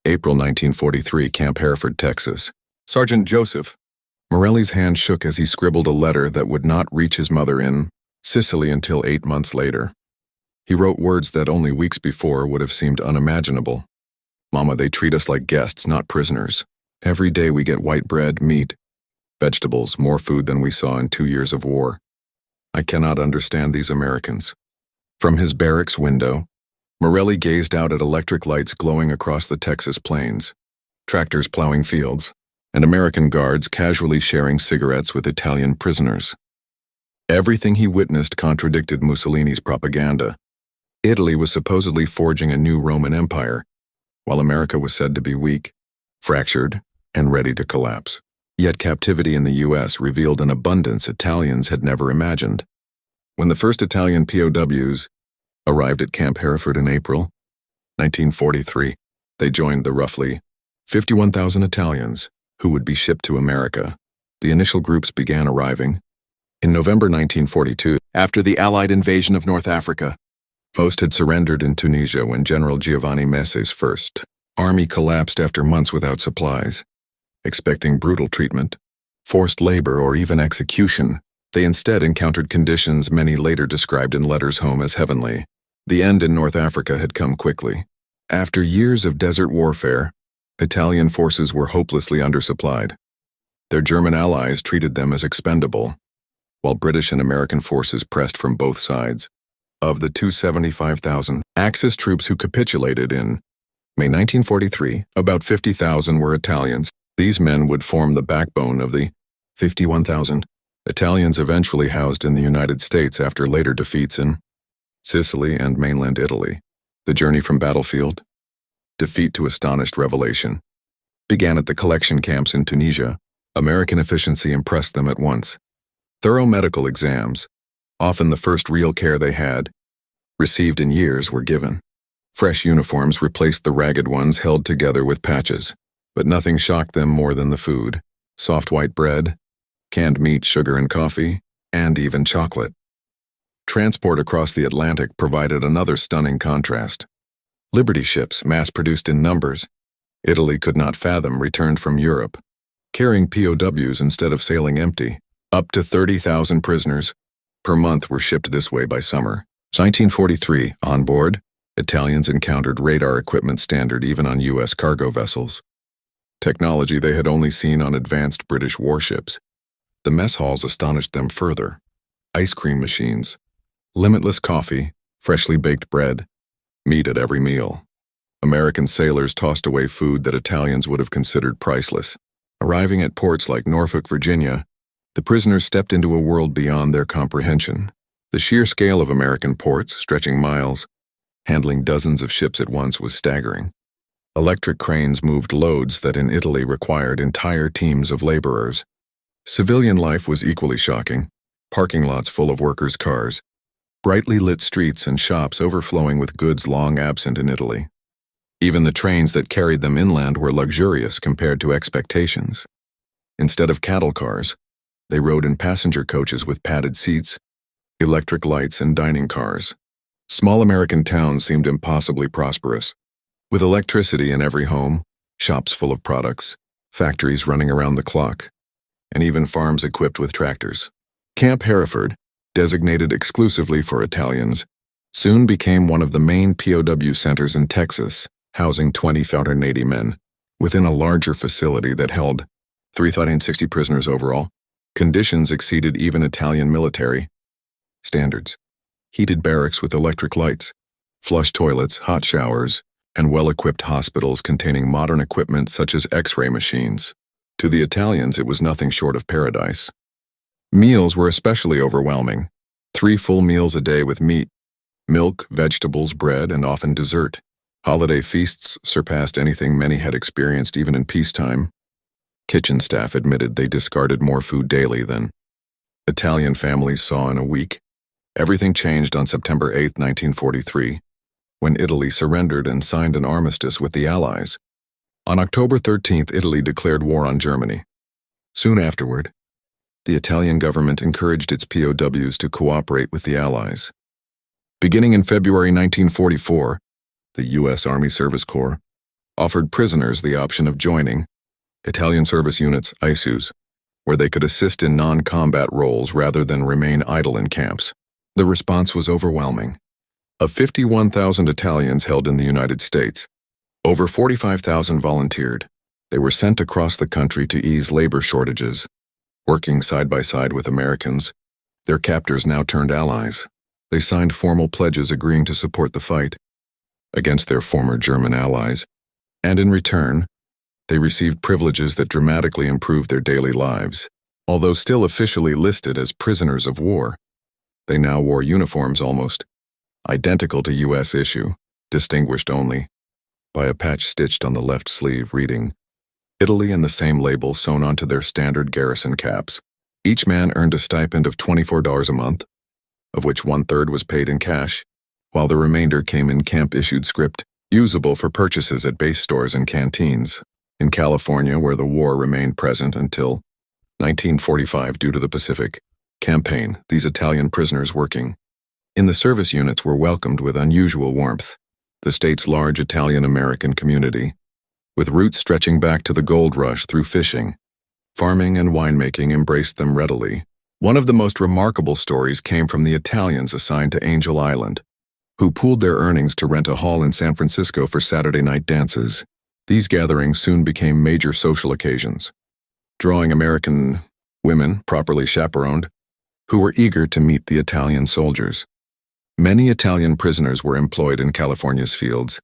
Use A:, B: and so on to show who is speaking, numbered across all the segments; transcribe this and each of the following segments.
A: April 1943, Camp Hereford, Texas. Sergeant Joseph. Morelli's hand shook as he scribbled a letter that would not reach his mother in Sicily until 8 months later. He wrote words that only weeks before would have seemed unimaginable. "Mama, they treat us like guests, not prisoners. Every day we get white bread, meat, vegetables, more food than we saw in 2 years of war. I cannot understand these Americans." From his barracks window, Morelli gazed out at electric lights glowing across the Texas plains, tractors plowing fields, and American guards casually sharing cigarettes with Italian prisoners. Everything he witnessed contradicted Mussolini's propaganda. Italy was supposedly forging a new Roman Empire, while America was said to be weak, fractured, and ready to collapse. Yet captivity in the U.S. revealed an abundance Italians had never imagined. When the first Italian POWs arrived at Camp Hereford in April 1943, they joined the roughly 51,000 Italians who would be shipped to America. The initial groups began arriving in November 1942, after the Allied invasion of North Africa. Most had surrendered in Tunisia when General Giovanni Messe's first army collapsed after months without supplies. Expecting brutal treatment, forced labor, or even execution, they instead encountered conditions many later described in letters home as heavenly. The end in North Africa had come quickly. After years of desert warfare, Italian forces were hopelessly undersupplied. Their German allies treated them as expendable, while British and American forces pressed from both sides. Of the 275,000 Axis troops who capitulated in May 1943, about 50,000 were Italians. These men would form the backbone of the 51,000 Italians eventually housed in the United States after later defeats in Sicily and mainland Italy. The journey from battlefield, defeat to astonished revelation, began at the collection camps in Tunisia. American efficiency impressed them at once. Thorough medical exams, often the first real care they had received in years, were given. Fresh uniforms replaced the ragged ones held together with patches, but nothing shocked them more than the food: soft white bread, canned meat, sugar and coffee, and even chocolate. Transport across the Atlantic provided another stunning contrast. Liberty ships, mass-produced in numbers, Italy could not fathom, returned from Europe, carrying POWs instead of sailing empty. Up to 30,000 prisoners per month were shipped this way by summer. 1943, on board, Italians encountered radar equipment standard even on U.S. cargo vessels, technology they had only seen on advanced British warships. The mess halls astonished them further. Ice cream machines, limitless coffee, freshly baked bread, meat at every meal. American sailors tossed away food that Italians would have considered priceless. Arriving at ports like Norfolk, Virginia, the prisoners stepped into a world beyond their comprehension. The sheer scale of American ports, stretching miles, handling dozens of ships at once, was staggering. Electric cranes moved loads that in Italy required entire teams of laborers. Civilian life was equally shocking. Parking lots full of workers' cars, brightly lit streets and shops overflowing with goods long absent in Italy. Even the trains that carried them inland were luxurious compared to expectations. Instead of cattle cars, they rode in passenger coaches with padded seats, electric lights, and dining cars. Small American towns seemed impossibly prosperous, with electricity in every home, shops full of products, factories running around the clock, and even farms equipped with tractors. Camp Hereford, designated exclusively for Italians, soon became one of the main POW centers in Texas, housing 2,580 men, within a larger facility that held 360 prisoners overall. Conditions exceeded even Italian military standards. Heated barracks with electric lights, flush toilets, hot showers, and well-equipped hospitals containing modern equipment such as X-ray machines. To the Italians, it was nothing short of paradise. Meals were especially overwhelming. 3 full meals a day with meat, milk, vegetables, bread, and often dessert. Holiday feasts surpassed anything many had experienced even in peacetime. Kitchen staff admitted they discarded more food daily than Italian families saw in a week. Everything changed on September 8, 1943, when Italy surrendered and signed an armistice with the Allies. On October 13, Italy declared war on Germany. Soon afterward, the Italian government encouraged its POWs to cooperate with the Allies. Beginning in February 1944, the U.S. Army Service Corps offered prisoners the option of joining Italian service units, ISUs, where they could assist in non-combat roles rather than remain idle in camps. The response was overwhelming. Of 51,000 Italians held in the United States, over 45,000 volunteered. They were sent across the country to ease labor shortages. Working side by side with Americans, their captors now turned allies. They signed formal pledges agreeing to support the fight against their former German allies, and in return, they received privileges that dramatically improved their daily lives. Although still officially listed as prisoners of war, they now wore uniforms almost identical to U.S. issue, distinguished only by a patch stitched on the left sleeve reading Italy and the same label sewn onto their standard garrison caps. Each man earned a stipend of $24 a month, of which 1/3 was paid in cash, while the remainder came in camp-issued script, usable for purchases at base stores and canteens. In California, where the war remained present until 1945 due to the Pacific Campaign, these Italian prisoners working in the service units were welcomed with unusual warmth. The state's large Italian-American community, with roots stretching back to the gold rush through fishing, farming, and winemaking, embraced them readily. One of the most remarkable stories came from the Italians assigned to Angel Island, who pooled their earnings to rent a hall in San Francisco for Saturday night dances. These gatherings soon became major social occasions, drawing American women, properly chaperoned, who were eager to meet the Italian soldiers. Many Italian prisoners were employed in California's fields,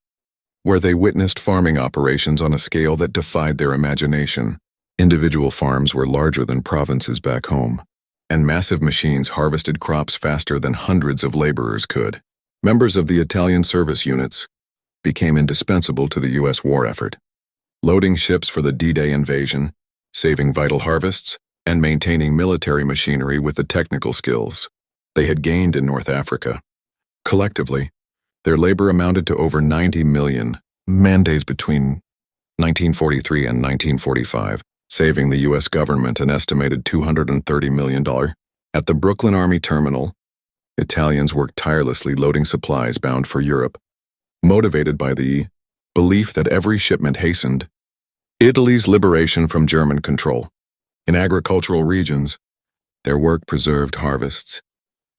A: where they witnessed farming operations on a scale that defied their imagination. Individual farms were larger than provinces back home, and massive machines harvested crops faster than hundreds of laborers could. Members of the Italian service units became indispensable to the U.S. war effort, loading ships for the D-Day invasion, saving vital harvests, and maintaining military machinery with the technical skills they had gained in North Africa. Collectively, their labor amounted to over 90 million man-days between 1943 and 1945, saving the U.S. government an estimated $230 million. At the Brooklyn Army Terminal, Italians worked tirelessly loading supplies bound for Europe, motivated by the belief that every shipment hastened Italy's liberation from German control. In agricultural regions, their work preserved harvests,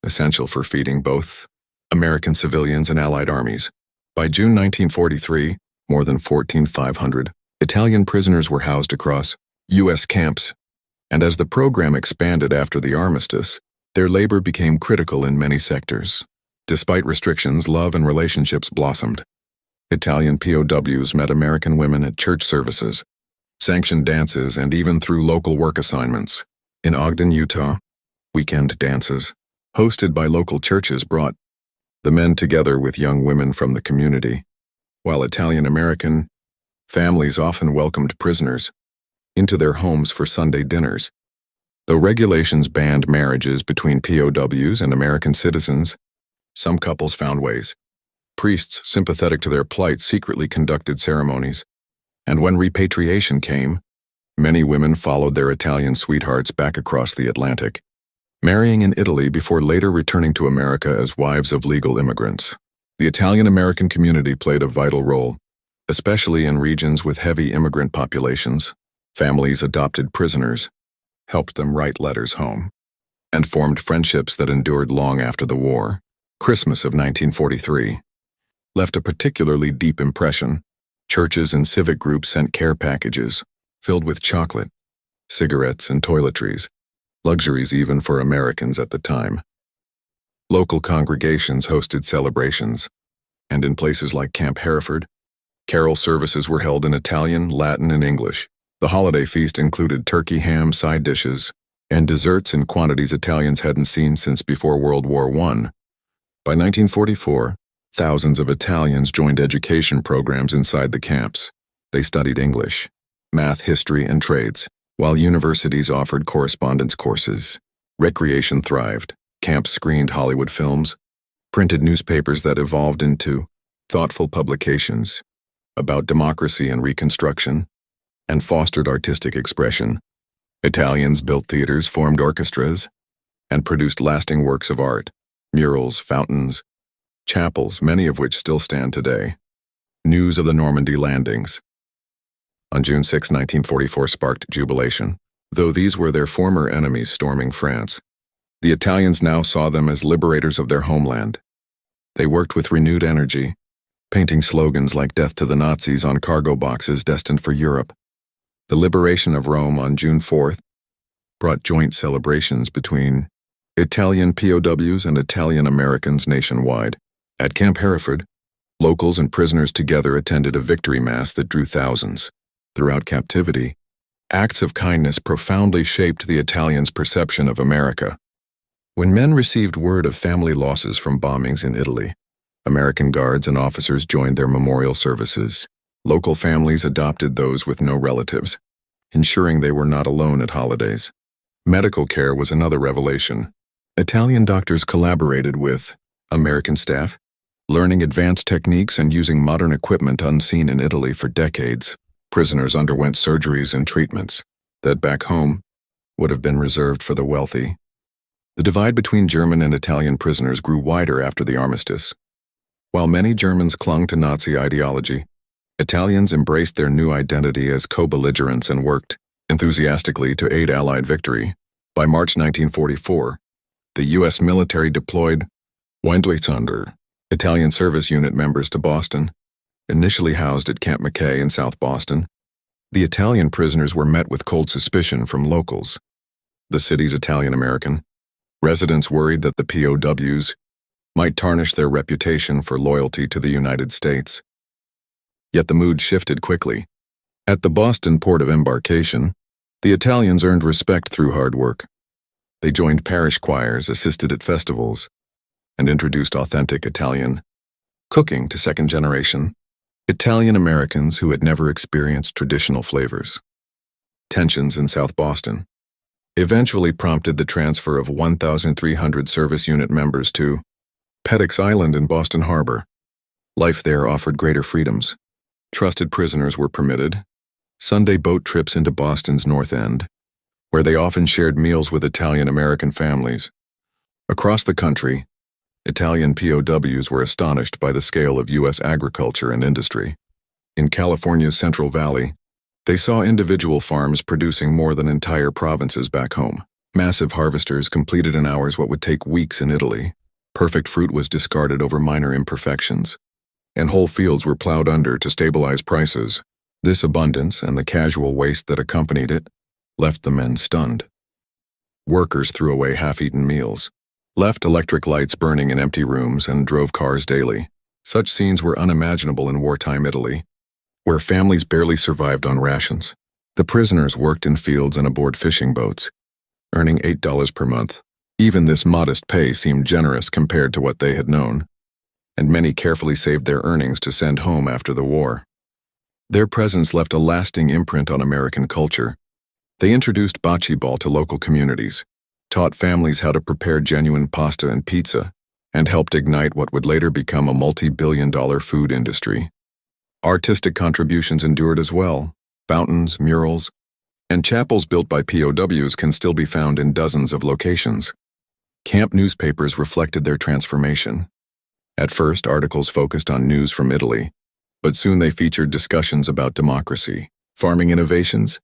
A: essential for feeding both American civilians and Allied armies. By June 1943, more than 14,500 Italian prisoners were housed across U.S. camps, and as the program expanded after the armistice, their labor became critical in many sectors. Despite restrictions, love and relationships blossomed. Italian POWs met American women at church services, sanctioned dances, and even through local work assignments. In Ogden, Utah, weekend dances, hosted by local churches, brought the men together with young women from the community, while Italian-American families often welcomed prisoners into their homes for Sunday dinners. Though regulations banned marriages between POWs and American citizens, some couples found ways. Priests sympathetic to their plight secretly conducted ceremonies, and when repatriation came, many women followed their Italian sweethearts back across the Atlantic, marrying in Italy before later returning to America as wives of legal immigrants. The Italian-American community played a vital role, especially in regions with heavy immigrant populations. Families adopted prisoners, helped them write letters home, and formed friendships that endured long after the war. Christmas of 1943 left a particularly deep impression. Churches and civic groups sent care packages filled with chocolate, cigarettes, and toiletries, luxuries even for Americans at the time. Local congregations hosted celebrations, and in places like Camp Hereford, carol services were held in Italian, Latin, and English. The holiday feast included turkey, ham, side dishes, and desserts in quantities Italians hadn't seen since before World War I. By 1944, thousands of Italians joined education programs inside the camps. They studied English, math, history, and trades, while universities offered correspondence courses. Recreation thrived. Camps screened Hollywood films, printed newspapers that evolved into thoughtful publications about democracy and Reconstruction, and fostered artistic expression. Italians built theaters, formed orchestras, and produced lasting works of art, murals, fountains, chapels, many of which still stand today. News of the Normandy landings, on June 6, 1944 sparked jubilation. Though these were their former enemies storming France, the Italians now saw them as liberators of their homeland. They worked with renewed energy, painting slogans like "Death to the Nazis" on cargo boxes destined for Europe. The liberation of Rome on June 4th brought joint celebrations between Italian POWs and Italian Americans nationwide. At Camp Hereford, locals and prisoners together attended a victory mass that drew thousands. Throughout captivity, acts of kindness profoundly shaped the Italians' perception of America. When men received word of family losses from bombings in Italy, American guards and officers joined their memorial services. Local families adopted those with no relatives, ensuring they were not alone at holidays. Medical care was another revelation. Italian doctors collaborated with American staff, learning advanced techniques and using modern equipment unseen in Italy for decades. Prisoners underwent surgeries and treatments that back home would have been reserved for the wealthy. The divide between German and Italian prisoners grew wider after the armistice. While many Germans clung to Nazi ideology, Italians embraced their new identity as co-belligerents and worked enthusiastically to aid Allied victory. By March 1944, the U.S. military deployed 100 Italian service unit members to Boston. Initially housed at Camp McKay in South Boston, the Italian prisoners were met with cold suspicion from locals. The city's Italian-American residents worried that the POWs might tarnish their reputation for loyalty to the United States. Yet the mood shifted quickly. At the Boston port of embarkation, the Italians earned respect through hard work. They joined parish choirs, assisted at festivals, and introduced authentic Italian cooking to second-generation Italian-Americans who had never experienced traditional flavors. Tensions in South Boston eventually prompted the transfer of 1,300 service unit members to Peddocks Island in Boston Harbor. Life there offered greater freedoms. Trusted prisoners were permitted Sunday boat trips into Boston's North End, where they often shared meals with Italian-American families. Across the country, Italian POWs were astonished by the scale of U.S. agriculture and industry. In California's Central Valley, they saw individual farms producing more than entire provinces back home. Massive harvesters completed in hours what would take weeks in Italy. Perfect fruit was discarded over minor imperfections, and whole fields were plowed under to stabilize prices. This abundance and the casual waste that accompanied it left the men stunned. Workers threw away half-eaten meals, left electric lights burning in empty rooms, and drove cars daily. Such scenes were unimaginable in wartime Italy, where families barely survived on rations. The prisoners worked in fields and aboard fishing boats, earning $8 per month. Even this modest pay seemed generous compared to what they had known, and many carefully saved their earnings to send home after the war. Their presence left a lasting imprint on American culture. They introduced bocce ball to local communities, taught families how to prepare genuine pasta and pizza, and helped ignite what would later become a multi-billion-dollar food industry. Artistic contributions endured as well. Fountains, murals, and chapels built by POWs can still be found in dozens of locations. Camp newspapers reflected their transformation. At first, articles focused on news from Italy, but soon they featured discussions about democracy, farming innovations,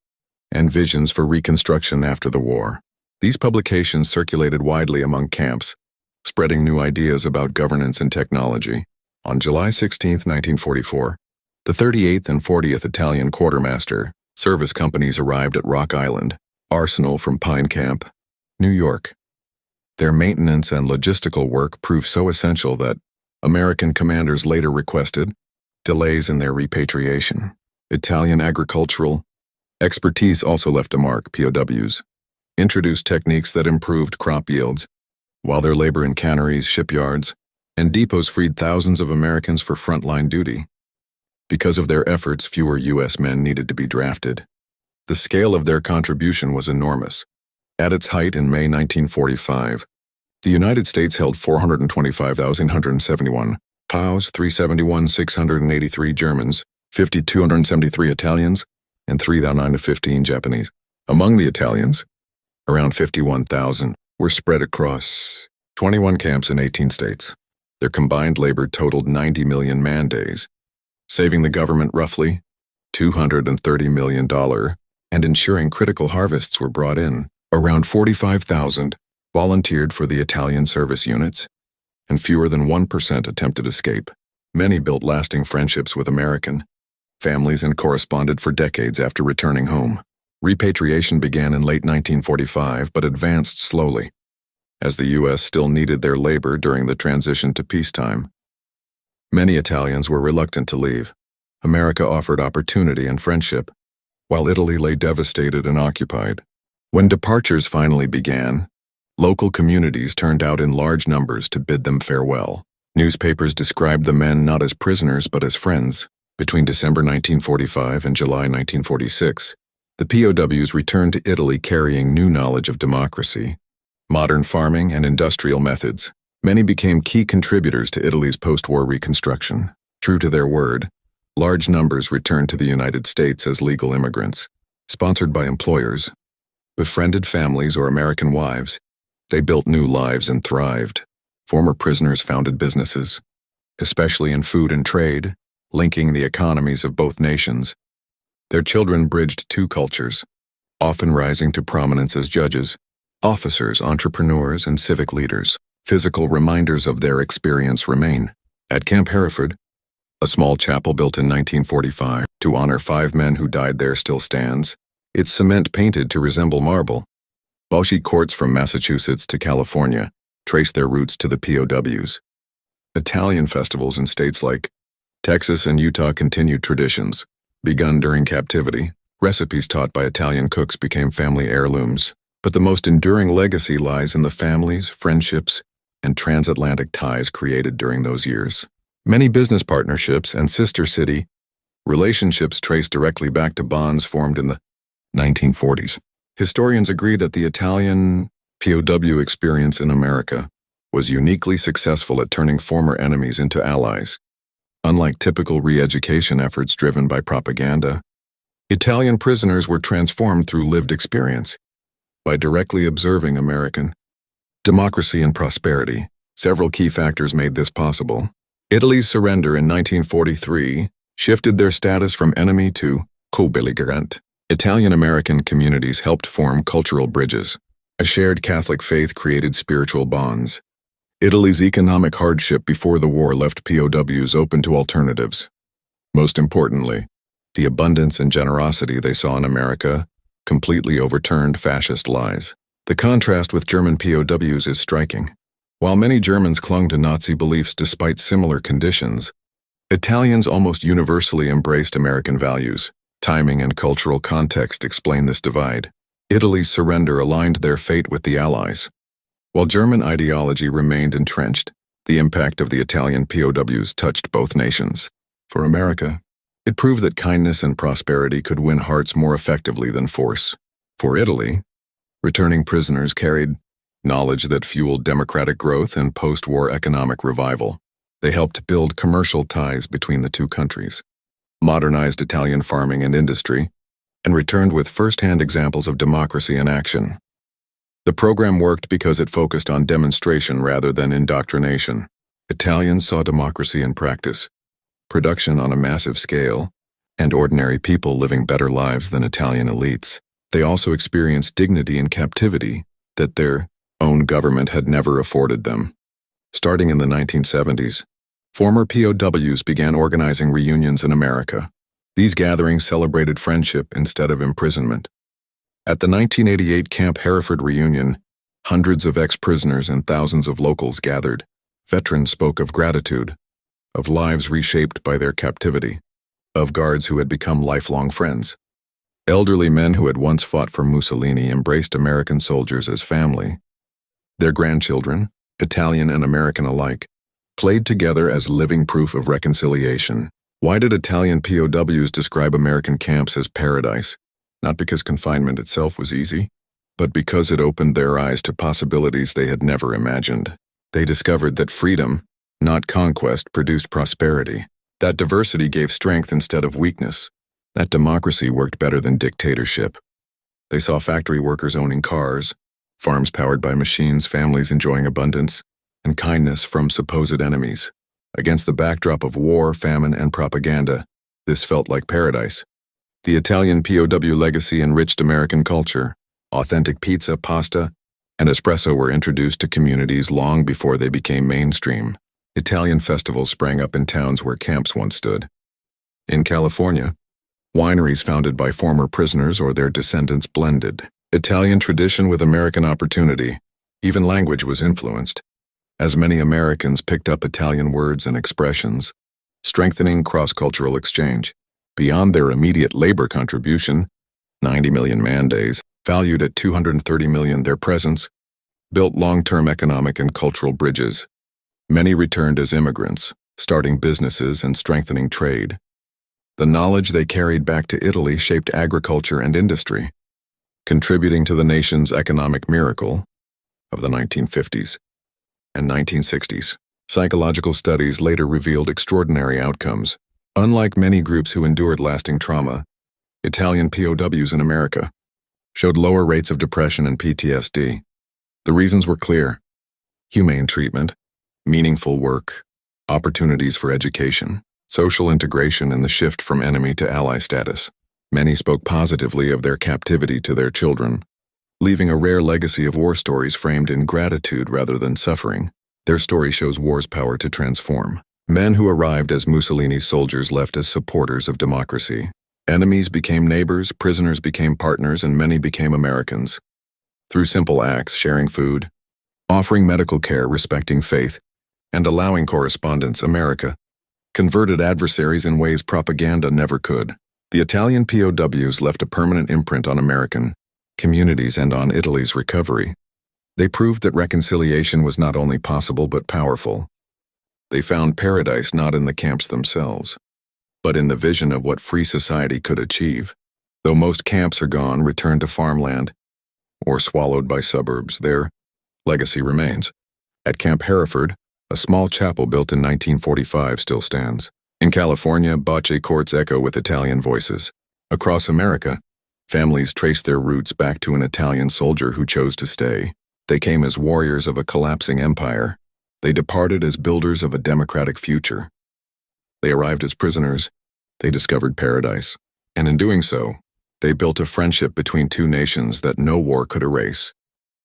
A: and visions for reconstruction after the war. These publications circulated widely among camps, spreading new ideas about governance and technology. On July 16, 1944, the 38th and 40th Italian Quartermaster service companies arrived at Rock Island Arsenal from Pine Camp, New York. Their maintenance and logistical work proved so essential that American commanders later requested delays in their repatriation. Italian agricultural expertise also left a mark. POWs introduced techniques that improved crop yields, while their labor in canneries, shipyards, and depots freed thousands of Americans for frontline duty. Because of their efforts, fewer U.S. men needed to be drafted. The scale of their contribution was enormous. At its height in May 1945, the United States held 425,171 POWs, 371,683 Germans, 5,273 Italians, and 3,915 Japanese. Among the Italians, around 51,000 were spread across 21 camps in 18 states. Their combined labor totaled 90 million man-days, saving the government roughly $230 million, and ensuring critical harvests were brought in. Around 45,000 volunteered for the Italian service units, and fewer than 1% attempted escape. Many built lasting friendships with American families and corresponded for decades after returning home. Repatriation began in late 1945 but advanced slowly, as the U.S. still needed their labor during the transition to peacetime. Many Italians were reluctant to leave. America offered opportunity and friendship, while Italy lay devastated and occupied. When departures finally began, local communities turned out in large numbers to bid them farewell. Newspapers described the men not as prisoners but as friends. Between December 1945 and July 1946, the POWs returned to Italy carrying new knowledge of democracy, modern farming, and industrial methods. Many became key contributors to Italy's post-war reconstruction. True to their word, large numbers returned to the United States as legal immigrants, sponsored by employers. Befriended families or American wives, they built new lives and thrived. Former prisoners founded businesses, especially in food and trade, linking the economies of both nations. Their children bridged two cultures, often rising to prominence as judges, officers, entrepreneurs, and civic leaders. Physical reminders of their experience remain. At Camp Hereford, a small chapel built in 1945 to honor 5 men who died there still stands, its cement painted to resemble marble. Bauchi courts from Massachusetts to California trace their roots to the POWs. Italian festivals in states like Texas and Utah continued traditions. Begun during captivity, recipes taught by Italian cooks became family heirlooms. But the most enduring legacy lies in the families, friendships, and transatlantic ties created during those years. Many business partnerships and sister city relationships trace directly back to bonds formed in the 1940s. Historians agree that the Italian POW experience in America was uniquely successful at turning former enemies into allies. Unlike typical re-education efforts driven by propaganda, Italian prisoners were transformed through lived experience. By directly observing American democracy and prosperity, several key factors made this possible. Italy's surrender in 1943 shifted their status from enemy to co-belligerent. Italian-American communities helped form cultural bridges. A shared Catholic faith created spiritual bonds. Italy's economic hardship before the war left POWs open to alternatives. Most importantly, the abundance and generosity they saw in America completely overturned fascist lies. The contrast with German POWs is striking. While many Germans clung to Nazi beliefs despite similar conditions, Italians almost universally embraced American values. Timing and cultural context explain this divide. Italy's surrender aligned their fate with the Allies. While German ideology remained entrenched, the impact of the Italian POWs touched both nations. For America, it proved that kindness and prosperity could win hearts more effectively than force. For Italy, returning prisoners carried knowledge that fueled democratic growth and post-war economic revival. They helped build commercial ties between the two countries, modernized Italian farming and industry, and returned with first-hand examples of democracy in action. The program worked because it focused on demonstration rather than indoctrination. Italians saw democracy in practice, production on a massive scale, and ordinary people living better lives than Italian elites. They also experienced dignity in captivity that their own government had never afforded them. Starting in the 1970s, former POWs began organizing reunions in America. These gatherings celebrated friendship instead of imprisonment. At the 1988 Camp Hereford reunion, hundreds of ex-prisoners and thousands of locals gathered. Veterans spoke of gratitude, of lives reshaped by their captivity, of guards who had become lifelong friends. Elderly men who had once fought for Mussolini embraced American soldiers as family. Their grandchildren, Italian and American alike, played together as living proof of reconciliation. Why did Italian POWs describe American camps as paradise? Not because confinement itself was easy, but because it opened their eyes to possibilities they had never imagined. They discovered that freedom, not conquest, produced prosperity. That diversity gave strength instead of weakness. That democracy worked better than dictatorship. They saw factory workers owning cars, farms powered by machines, families enjoying abundance, and kindness from supposed enemies. Against the backdrop of war, famine, and propaganda, this felt like paradise. The Italian POW legacy enriched American culture. Authentic pizza, pasta, and espresso were introduced to communities long before they became mainstream. Italian festivals sprang up in towns where camps once stood. In California, wineries founded by former prisoners or their descendants blended Italian tradition with American opportunity. Even language was influenced, as many Americans picked up Italian words and expressions, strengthening cross-cultural exchange. Beyond their immediate labor contribution, 90 million man days, valued at $230 million, their presence built long-term economic and cultural bridges. Many returned as immigrants, starting businesses and strengthening trade. The knowledge they carried back to Italy shaped agriculture and industry, contributing to the nation's economic miracle of the 1950s and 1960s. Psychological studies later revealed extraordinary outcomes. Unlike many groups who endured lasting trauma, Italian POWs in America showed lower rates of depression and PTSD. The reasons were clear: humane treatment, meaningful work, opportunities for education, social integration, and the shift from enemy to ally status. Many spoke positively of their captivity to their children, leaving a rare legacy of war stories framed in gratitude rather than suffering. Their story shows war's power to transform. Men who arrived as Mussolini's soldiers left as supporters of democracy. Enemies became neighbors, prisoners became partners, and many became Americans. Through simple acts, sharing food, offering medical care, respecting faith, and allowing correspondence, America converted adversaries in ways propaganda never could. The Italian POWs left a permanent imprint on American communities and on Italy's recovery. They proved that reconciliation was not only possible but powerful. They found paradise not in the camps themselves, but in the vision of what free society could achieve. Though most camps are gone, returned to farmland, or swallowed by suburbs, their legacy remains. At Camp Hereford, a small chapel built in 1945 still stands. In California, bocce courts echo with Italian voices. Across America, families trace their roots back to an Italian soldier who chose to stay. They came as warriors of a collapsing empire. They departed as builders of a democratic future. They arrived as prisoners. They discovered paradise. And in doing so, they built a friendship between two nations that no war could erase.